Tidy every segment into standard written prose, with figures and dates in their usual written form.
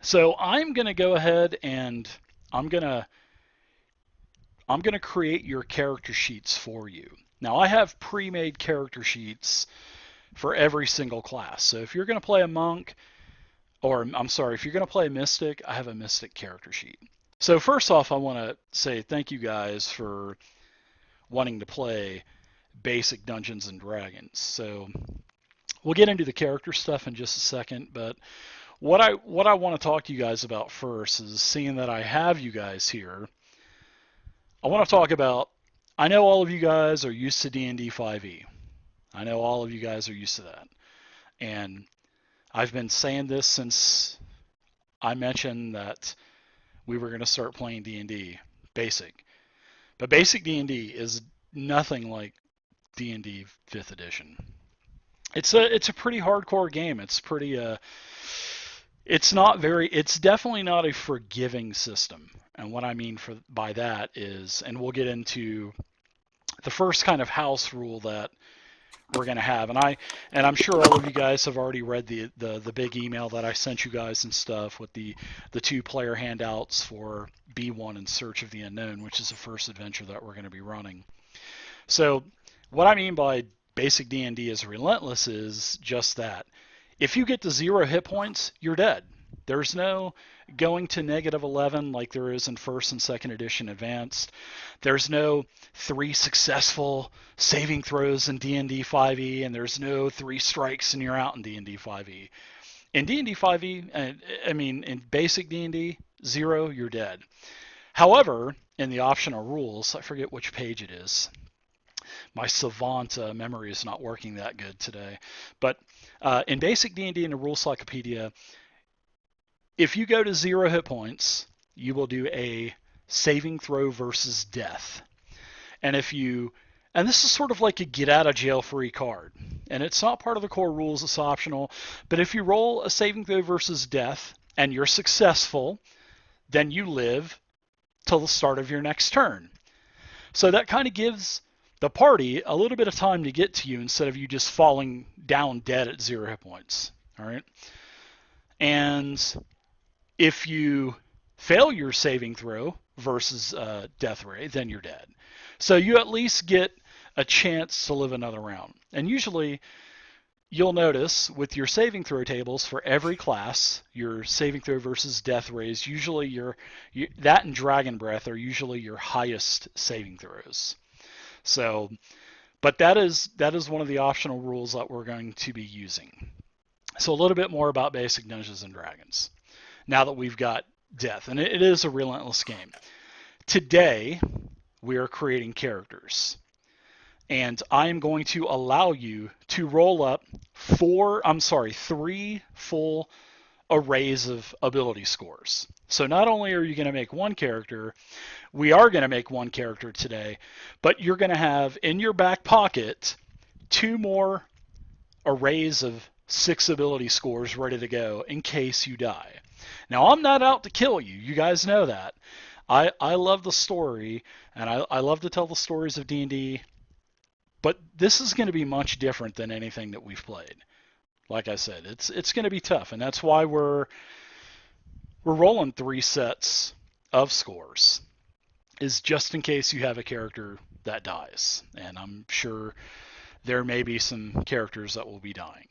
So I'm going to go ahead and I'm going to I'm going to create your character sheets for you. Now I have pre-made character sheets for every single class. So if you're going to play a monk, or I'm sorry, if you're going to play a mystic, I have a mystic character sheet. So first off, I want to say thank you guys for wanting to play basic Dungeons and Dragons. So we'll get into the character stuff in just a second, but what I want to talk to you guys about first is, seeing that I have you guys here, I want to talk about, I know all of you guys are used to D&D 5e. I know all of you guys are used to that. And I've been saying this since I mentioned that we were going to start playing D&D basic. But basic D&D is nothing like D&D 5th edition. It's a pretty hardcore game. It's definitely not a forgiving system. And what I mean by that is, and we'll get into the first kind of house rule that we're going to have. And I'm sure all of you guys have already read the big email that I sent you guys and stuff with the 2-player handouts for B1 in Search of the Unknown, which is the first adventure that we're going to be running. So what I mean by basic D&D is relentless is just that. If you get to 0 hit points, you're dead. There's no going to -11 like there is in first and second edition advanced. There's no 3 successful saving throws in D&D 5e, and there's no 3 strikes and you're out in D&D 5e. In D&D 5e, in basic D&D, 0, you're dead. However, in the optional rules, I forget which page it is. My savant memory is not working that good today. But in basic D&D in the Rules Cyclopedia, if you go to 0 hit points, you will do a saving throw versus death. And this is sort of like a get out of jail free card. And it's not part of the core rules, it's optional. But if you roll a saving throw versus death and you're successful, then you live till the start of your next turn. So that kind of gives the party a little bit of time to get to you instead of you just falling down dead at 0 hit points. All right. And if you fail your saving throw versus death ray, then you're dead. So you at least get a chance to live another round. And usually you'll notice with your saving throw tables for every class, your saving throw versus death rays, usually that and Dragon Breath are usually your highest saving throws. So, but that is one of the optional rules that we're going to be using. So a little bit more about basic Dungeons and Dragons. Now that we've got death, and it is a relentless game. Today, we are creating characters. And I am going to allow you to roll up 3 full arrays of ability scores. So not only are you going to make one character, we are going to make one character today, but you're going to have in your back pocket 2 more arrays of 6 ability scores ready to go in case you die. Now, I'm not out to kill you. You guys know that. I love the story, and I love to tell the stories of D&D, but this is going to be much different than anything that we've played. Like I said, it's going to be tough, and that's why we're rolling 3 sets of scores, is just in case you have a character that dies. And I'm sure there may be some characters that will be dying.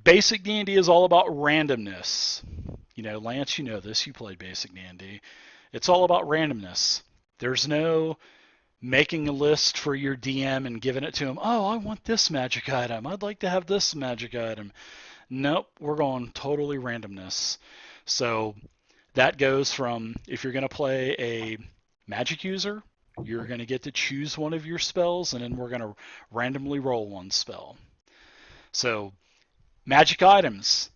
Basic D&D is all about randomness. You know, Lance, you know this. You played basic D&D. It's all about randomness. There's no making a list for your DM and giving it to him. Oh, I want this magic item. I'd like to have this magic item. Nope, we're going totally randomness. So that goes from, if you're going to play a magic user, you're going to get to choose one of your spells, and then we're going to randomly roll one spell. So magic items.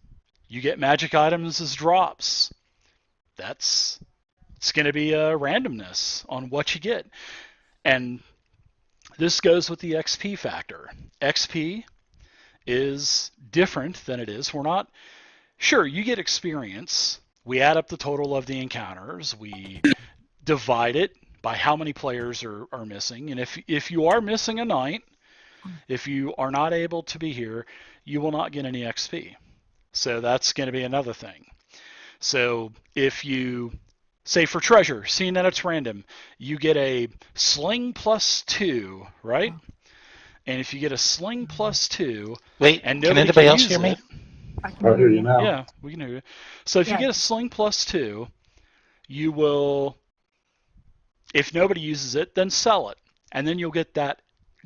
You get magic items as drops. It's going to be a randomness on what you get. And this goes with the XP factor. XP is different than it is. We're not sure. You get experience. We add up the total of the encounters. We divide it by how many players are missing. And if you are missing a night, if you are not able to be here, you will not get any XP. So that's going to be another thing. So if you say for treasure, seeing that it's random, you get a sling +2, right? And if you get a sling +2 Wait, and can nobody anybody can else use hear me? it, I can hear you now. yeah, we can hear you. So if you get a sling +2, you will, if nobody uses it, then sell it. And then you'll get that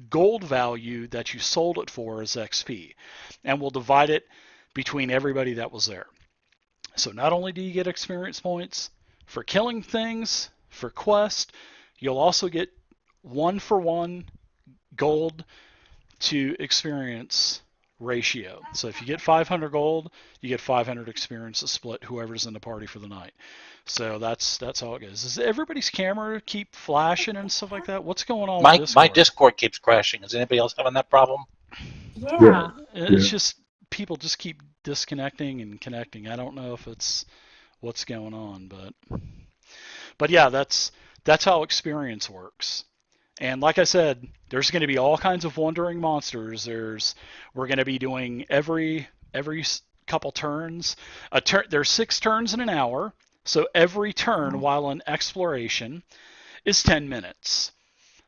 gold value that you sold it for as XP. And we'll divide it between everybody that was there. So not only do you get experience points for killing things, for quest, you'll also get 1-for-1 gold to experience ratio. So if you get 500 gold, you get 500 experience to split whoever's in the party for the night. So that's how it goes. Does everybody's camera keep flashing and stuff like that? What's going on with Discord? My Discord keeps crashing. Is anybody else having that problem? Yeah. It's just people just keep disconnecting and connecting. I don't know if it's what's going on, but yeah, that's how experience works. And like I said, there's going to be all kinds of wandering monsters. We're going to be doing every couple turns. There's 6 turns in an hour, so every turn while in exploration is 10 minutes.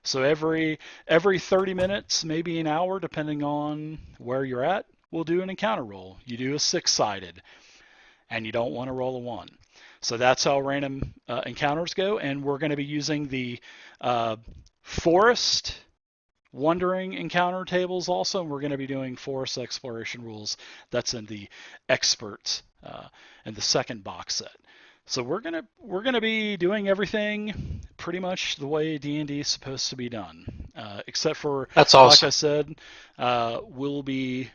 So every 30 minutes, maybe an hour, depending on where you're at, we'll do an encounter roll. You do a 6-sided, and you don't want to roll a 1. So that's how random encounters go, and we're going to be using the forest wandering encounter tables also, and we're going to be doing forest exploration rules. That's in the expert and the second box set. So we're gonna be doing everything pretty much the way D&D is supposed to be done, except for That's awesome. like I said, we'll be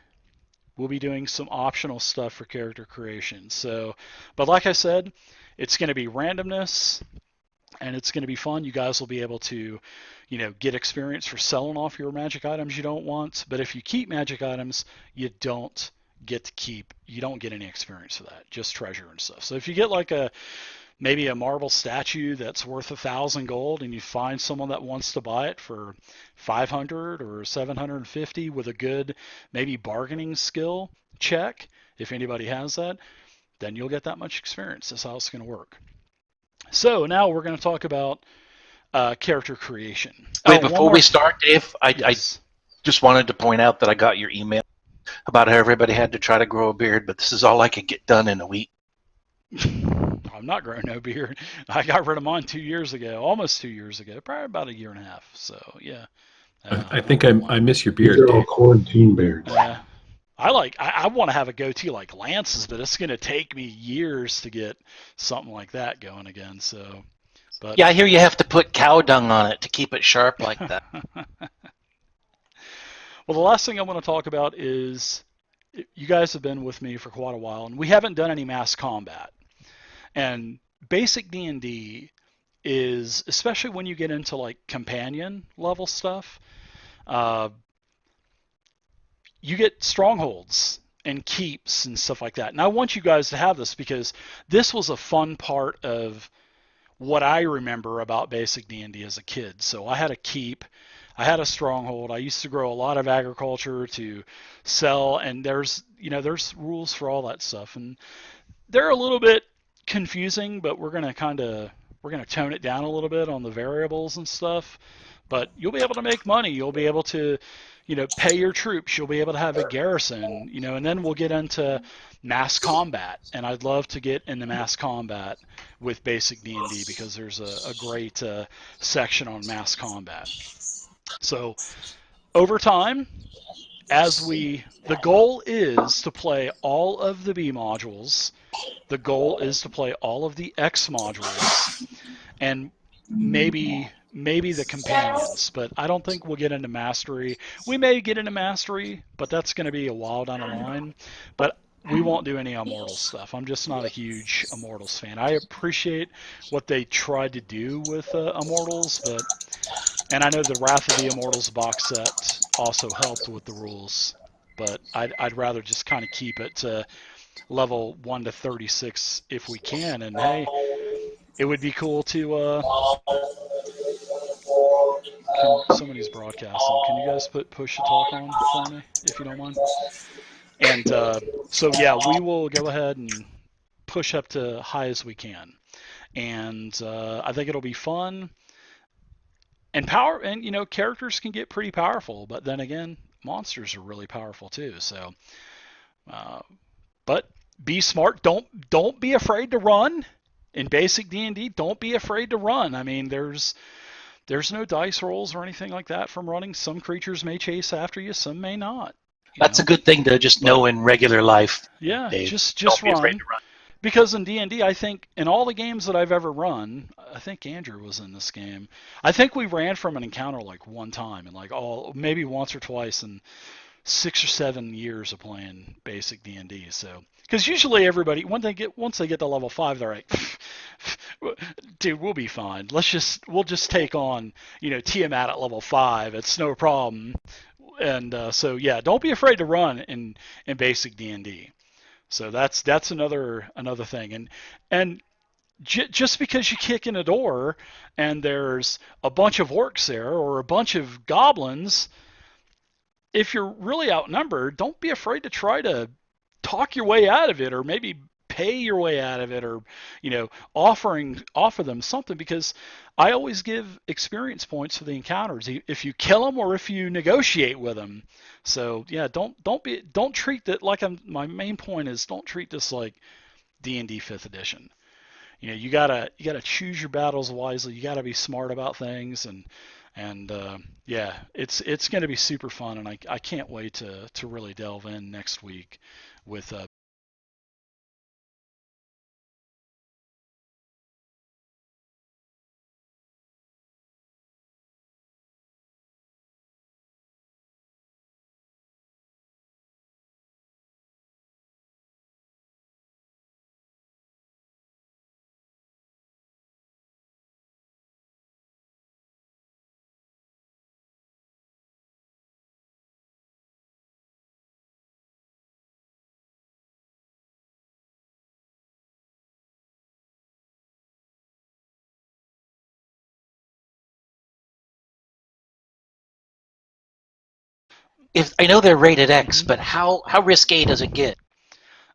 doing some optional stuff for character creation. So, but like I said, it's going to be randomness, and it's going to be fun. You guys will be able to, get experience for selling off your magic items you don't want. But if you keep magic items, you don't get any experience for that, just treasure and stuff. So if you get like maybe a marble statue that's worth 1,000 gold, and you find someone that wants to buy it for 500 or 750 with a good maybe bargaining skill check, if anybody has that, then you'll get that much experience. That's how it's going to work. So now we're going to talk about character creation. Wait, before we start, Dave, yes. I just wanted to point out that I got your email about how everybody had to try to grow a beard, but this is all I could get done in a week. I'm not growing no beard. I got rid of mine 2 years ago, almost 2 years ago, probably about a year and a half. So yeah. I think I miss your beard. These are all quarantine beards. I want to have a goatee like Lance's, but it's going to take me years to get something like that going again. So, but yeah, I hear you have to put cow dung on it to keep it sharp like that. Well, the last thing I want to talk about is you guys have been with me for quite a while, and we haven't done any mass combat. And basic D&D is, especially when you get into like companion level stuff, you get strongholds and keeps and stuff like that. And I want you guys to have this because this was a fun part of what I remember about basic D&D as a kid. So I had a keep, I had a stronghold. I used to grow a lot of agriculture to sell, and there's rules for all that stuff, and they're a little bit confusing, but we're gonna tone it down a little bit on the variables and stuff. But you'll be able to make money. You'll be able to, pay your troops. You'll be able to have a garrison, and then we'll get into mass combat. And I'd love to get into mass combat with basic D&D because there's a great section on mass combat. So over time, the goal is to play all of the B modules. The goal is to play all of the X modules, and maybe the companions, but I don't think we'll get into mastery. We may get into mastery, but that's going to be a while down the line. But we won't do any Immortals stuff. I'm just not a huge Immortals fan. I appreciate what they tried to do with Immortals, and I know the Wrath of the Immortals box set also helped with the rules, but I'd rather just kind of keep it to level 1 to 36 if we can. And hey, it would be cool to somebody's broadcasting. Can you guys put push to talk on for me if you don't mind? And so yeah, we will go ahead and push up to high as we can. And I think it'll be fun. And characters can get pretty powerful, but then again, monsters are really powerful too. So, but be smart. Don't be afraid to run. In basic D&D, don't be afraid to run. I mean, there's no dice rolls or anything like that from running. Some creatures may chase after you, some may not. That's a good thing to just know in regular life. Yeah, Dave. just Don't be run. afraid to run. Because in D&D, I think in all the games that I've ever run, I think Andrew was in this game. I think we ran from an encounter like one time, and maybe once or twice in 6 or 7 years of playing basic D&D. So, because usually everybody once they get to level 5, they're like, dude, we'll be fine. We'll just take on Tiamat at level 5. It's no problem. And so yeah, don't be afraid to run in basic D&D. So that's another thing. And just because you kick in a door and there's a bunch of orcs there or a bunch of goblins, if you're really outnumbered, don't be afraid to try to talk your way out of it, or maybe pay your way out of it, or offer them something, because I always give experience points for the encounters if you kill them or if you negotiate with them. So yeah, don't treat that like my main point is, don't treat this like D&D 5th edition. You gotta choose your battles wisely. You gotta be smart about things, and yeah, it's going to be super fun, and I can't wait to really delve in next week with If I know they're rated X, but how risque does it get?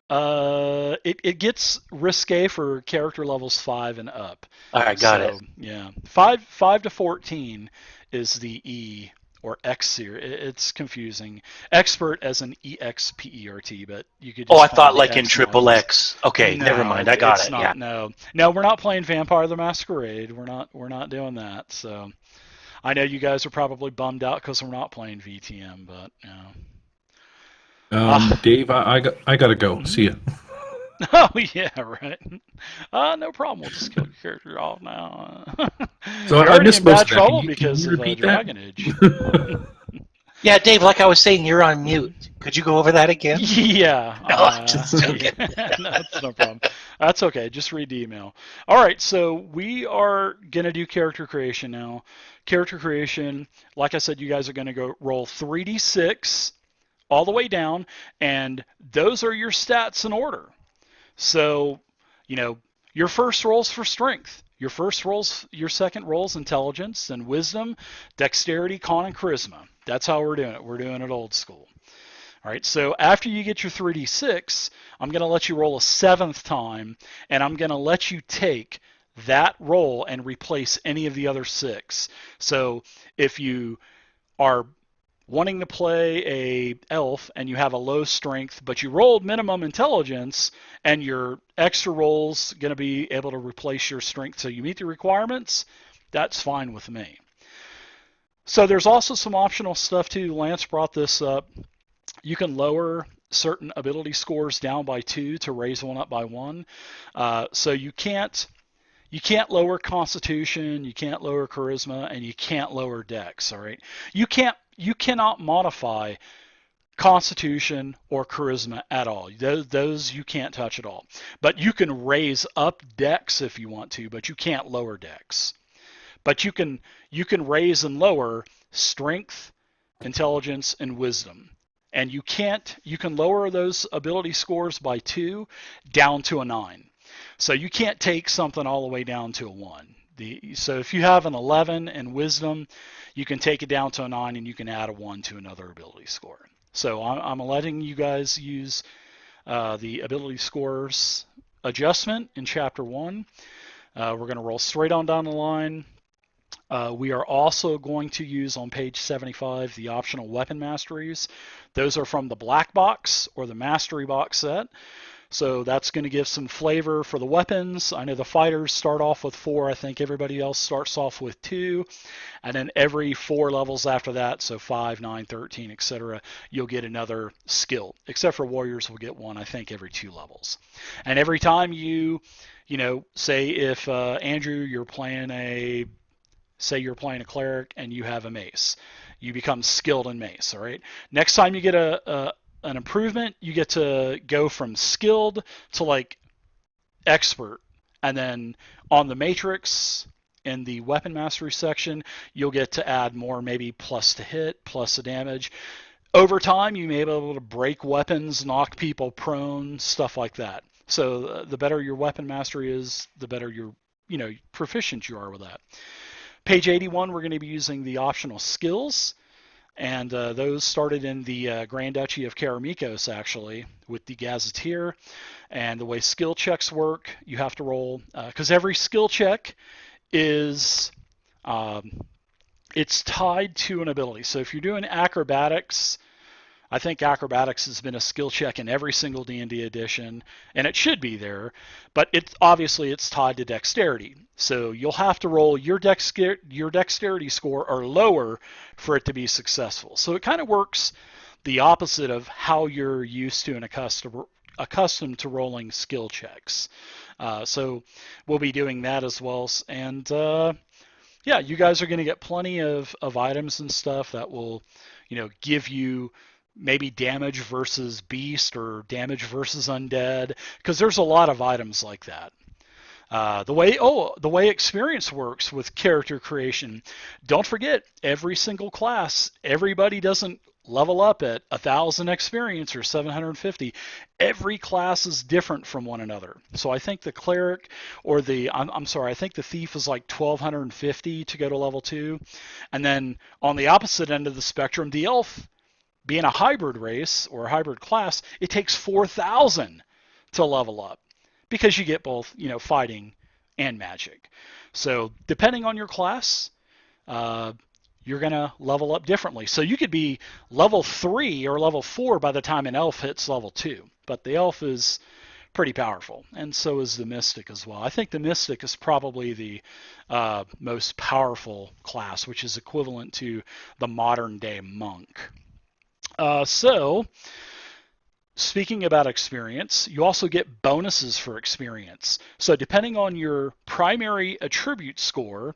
It gets risque for character levels 5 and up. All right, got it. Yeah, 5 to 14 is the E or X series. It's confusing. Expert as an EXPERT, but you could. Just I thought like in X triple levels. X. Okay, No, never mind. I got it. Not, yeah. No, we're not playing Vampire the Masquerade. We're not doing that. So I know you guys are probably bummed out because we're not playing VTM, but Dave, I gotta go. See ya. Oh yeah, right. No problem. We'll just kill your character off now. So You're I already missed in most bad of that. trouble Can you because of repeat that? Dragon Age. Yeah, Dave, like I was saying, you're on mute. Could you go over that again? Yeah. No, just joking. No, that's no problem. That's okay. Just read the email. All right, so we are going to do character creation now. Character creation, like I said, you guys are going to go roll 3d6 all the way down, and those are your stats in order. So, your first roll's for strength. Your second roll's intelligence, then wisdom, dexterity, con, and charisma. That's how we're doing it. We're doing it old school. All right, so after you get your 3d6, I'm going to let you roll a 7th time, and I'm going to let you take that roll and replace any of the other 6. So if you are wanting to play a elf and you have a low strength, but you rolled minimum intelligence, and your extra roll's going to be able to replace your strength so you meet the requirements, that's fine with me. So there's also some optional stuff too. Lance brought this up. You can lower certain ability scores down by 2 to raise one up by 1. So you can't lower Constitution, you can't lower Charisma, and you can't lower Dex. All right, you cannot modify Constitution or Charisma at all. Those you can't touch at all. But you can raise up Dex if you want to, but you can't lower Dex. But you can raise and lower Strength, Intelligence, and Wisdom. And you can lower those ability scores by 2 down to a 9. So you can't take something all the way down to a 1. So if you have an 11 in Wisdom, you can take it down to a 9, and you can add a 1 to another ability score. So I'm letting you guys use the ability scores adjustment in Chapter 1. We're going to roll straight on down the line. We are also going to use on page 75 the optional weapon masteries. Those are from the black box or the mastery box set. So that's going to give some flavor for the weapons. I know the fighters start off with 4. I think everybody else starts off with 2. And then every 4 levels after that, so 5, 9, 13, etc., you'll get another skill. Except for warriors will get 1, I think, every 2 levels. And every time you say if Andrew, you're playing a cleric and you have a mace, you become skilled in mace. All right. Next time you get an improvement, you get to go from skilled to like expert, and then on the matrix in the weapon mastery section, you'll get to add more, maybe plus to hit, plus to damage. Over time, you may be able to break weapons, knock people prone, stuff like that. So the better your weapon mastery is, the better your proficient you are with that. Page 81, we're going to be using the optional skills, and those started in the Grand Duchy of Karamikos, actually, with the Gazetteer. And the way skill checks work, you have to roll, because every skill check is, it's tied to an ability. So if you're doing acrobatics, I think acrobatics has been a skill check in every single D&D edition, and it should be there, but obviously it's tied to dexterity. So you'll have to roll your dexterity score or lower for it to be successful. So it kind of works the opposite of how you're used to and accustomed to rolling skill checks. So we'll be doing that as well. And yeah, you guys are going to get plenty of items and stuff that will, give you maybe damage versus beast or damage versus undead, because there's a lot of items like that. The way experience works with character creation, don't forget, every single class, everybody doesn't level up at 1,000 experience or 750. Every class is different from one another. So I think the cleric or I think the thief is like 1,250 to go to level 2. And then on the opposite end of the spectrum, the elf, being a hybrid race or a hybrid class, it takes 4,000 to level up, because you get both, fighting and magic. So depending on your class, you're going to level up differently. So you could be level 3 or level 4 by the time an elf hits level 2. But the elf is pretty powerful, and so is the mystic as well. I think the mystic is probably the most powerful class, which is equivalent to the modern day monk. So speaking about experience, you also get bonuses for experience. So depending on your primary attribute score,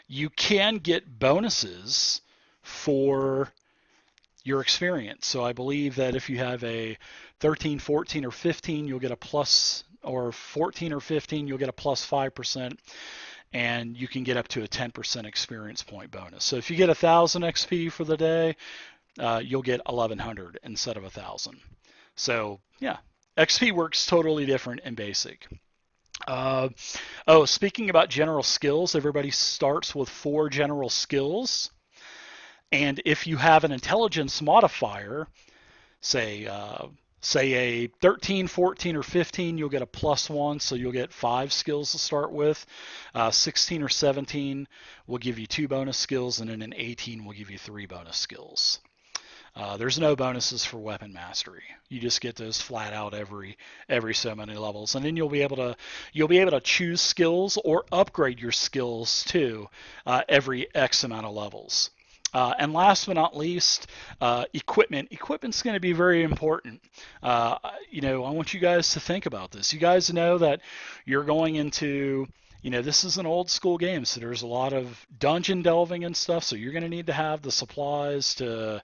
you can get bonuses for your experience. So I believe that if you have a 13, 14, or 15, you'll get a plus, or 14 or 15, you'll get a plus 5%, and you can get up to a 10% experience point bonus. So if you get 1,000 XP for the day, you'll get 1,100 instead of 1,000. So yeah, XP works totally different in basic. Speaking about general skills, everybody starts with 4 general skills. And if you have an intelligence modifier, say a 13, 14, or 15, you'll get a +1, so you'll get 5 skills to start with. 16 or 17 will give you 2 bonus skills, and then an 18 will give you 3 bonus skills. There's no bonuses for weapon mastery. You just get those flat out every so many levels, and then you'll be able to choose skills or upgrade your skills too every X amount of levels. And last but not least, equipment. Equipment's going to be very important. I want you guys to think about this. You guys know that you're going into, this is an old school game, so there's a lot of dungeon delving and stuff, so you're going to need to have the supplies to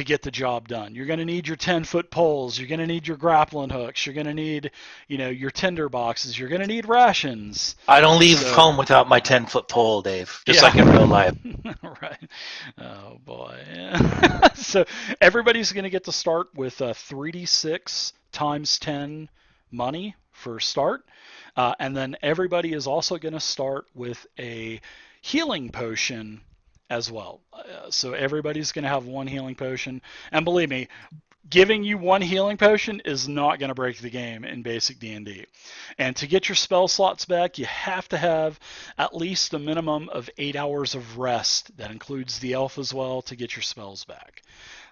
get the job done. You're going to need your 10-foot poles. You're going to need your grappling hooks. You're going to need, your tinder boxes. You're going to need rations. I don't leave home without my 10-foot pole, Dave, just like in real life. Right. Oh, boy. So everybody's going to get to start with 3d6 times 10 money for start. And then everybody is also going to start with a healing potion as well. So everybody's going to have one healing potion. And believe me, giving you one healing potion is not going to break the game in basic D&D. And to get your spell slots back, you have to have at least a minimum of 8 hours of rest. That includes the elf as well to get your spells back.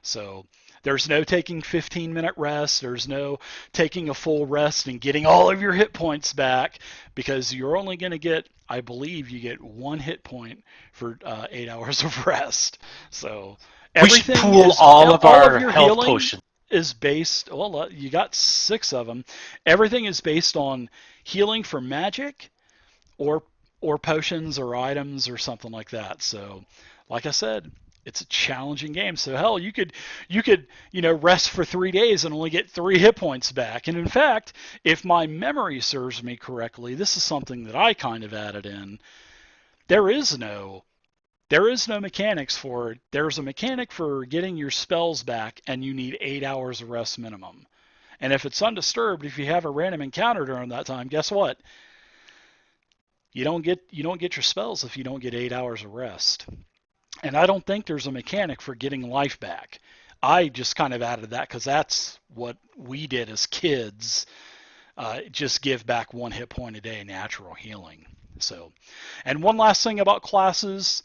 So there's no taking 15-minute rest. There's no taking a full rest and getting all of your hit points back, because you're only going to get, I believe, you get 1 hit point for 8 hours of rest. So We should pool all of our your health healing potions. is based, well, you got 6 of them. Everything is based on healing for magic or potions or items or something like that. So, like I said, it's a challenging game. So hell, you could rest for 3 days and only get 3 hit points back. And in fact, if my memory serves me correctly, this is something that I kind of added in. There is no mechanics for it. There's a mechanic for getting your spells back, and you need 8 hours of rest minimum. And if it's undisturbed, if you have a random encounter during that time, guess what? You don't get your spells if you don't get 8 hours of rest. And I don't think there's a mechanic for getting life back. I just kind of added that because that's what we did as kids. Just give back 1 hit point a day, natural healing. So, and one last thing about classes.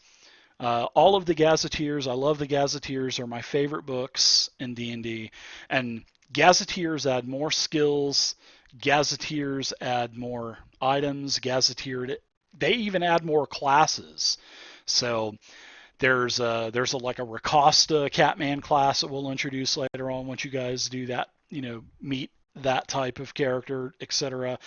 All of the Gazetteers, I love the Gazetteers, are my favorite books in D&D. And Gazetteers add more skills. Gazetteers add more items. They even add more classes. So there's like a Rakasta Catman class that we'll introduce later on once you guys do that, meet that type of character, etc.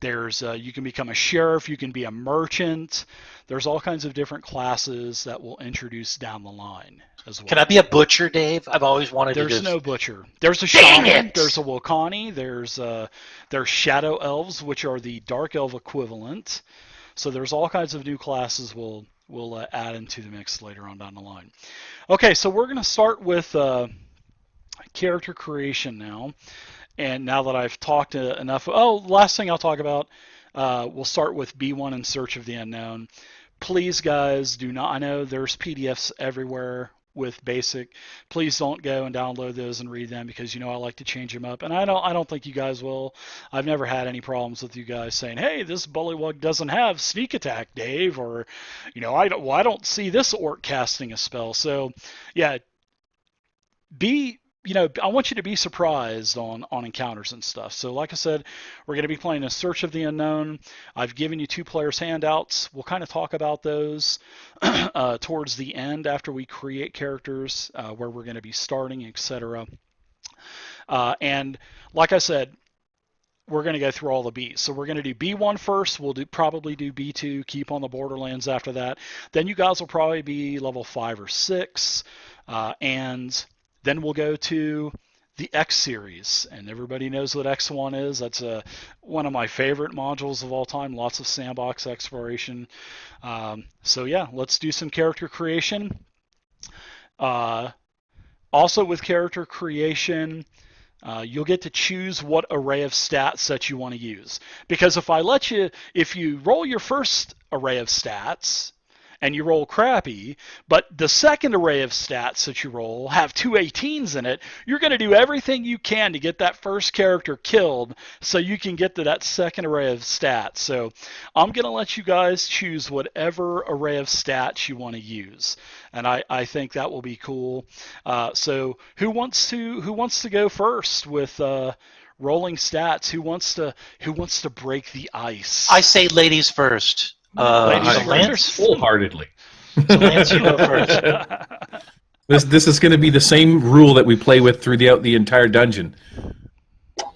There's you can become a sheriff, you can be a merchant. There's all kinds of different classes that we'll introduce down the line as well. Can I be a butcher, Dave? I've always wanted to. There's no butcher. There's a shaman. There's a Wokani. There's shadow elves, which are the dark elf equivalent. So there's all kinds of new classes we'll add into the mix later on down the line. Okay, so we're going to start with character creation now. And now that I've talked enough, last thing I'll talk about, we'll start with B1 in Search of the Unknown. Please, guys, do not, I know there's PDFs everywhere with basic. Please don't go and download those and read them, because I like to change them up, and I don't think you guys will. I've never had any problems with you guys saying, hey, this bullywug doesn't have sneak attack, Dave, or I don't see this orc casting a spell. So yeah, I want you to be surprised on encounters and stuff. So like I said, we're going to be playing a Search of the Unknown. I've given you 2 players handouts. We'll kind of talk about those towards the end after we create characters, where we're going to be starting, etc. And like I said, we're going to go through all the Bs. So we're going to do B1 first. We'll probably do B2, keep on the Borderlands after that. Then you guys will probably be level 5 or 6. And then we'll go to the X series, and everybody knows what X1 is. That's one of my favorite modules of all time. Lots of sandbox exploration. So yeah, let's do some character creation. Also with character creation, you'll get to choose what array of stats that you want to use. Because if you roll your first array of stats, and you roll crappy, but the second array of stats that you roll have 2 18s in it, you're going to do everything you can to get that first character killed so you can get to that second array of stats. So I'm going to let you guys choose whatever array of stats you want to use, and I think that will be cool. So who wants to go first with rolling stats? Who wants to break the ice? I say ladies first. Lance? Wholeheartedly. So Lance, you go first. This is going to be the same rule that we play with throughout the entire dungeon.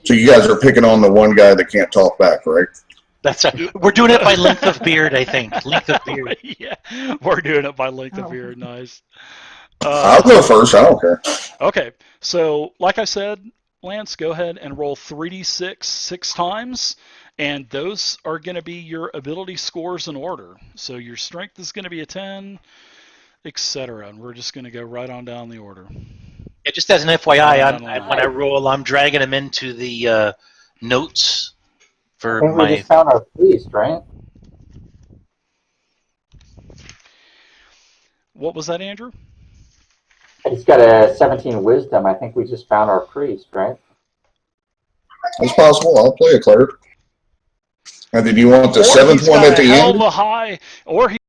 So you guys are picking on the one guy that can't talk back, right? That's right. We're doing it by length of beard, I think. Length of beard. Yeah, we're doing it by length of beard. Nice. I'll go first. I don't care. Okay, so like I said, Lance, go ahead and roll 3d6 6 times. And those are going to be your ability scores in order. So your strength is going to be a 10, etc. And we're just going to go right on down the order. Yeah, just as an FYI, when I roll, I'm dragging them into the notes for I think we just found our priest, right? What was that, Andrew? He's got a 17 wisdom. I think we just found our priest, right? It's possible. I'll play a cleric. And then you want the Or seventh he's one got at a the hell end? of a high, or he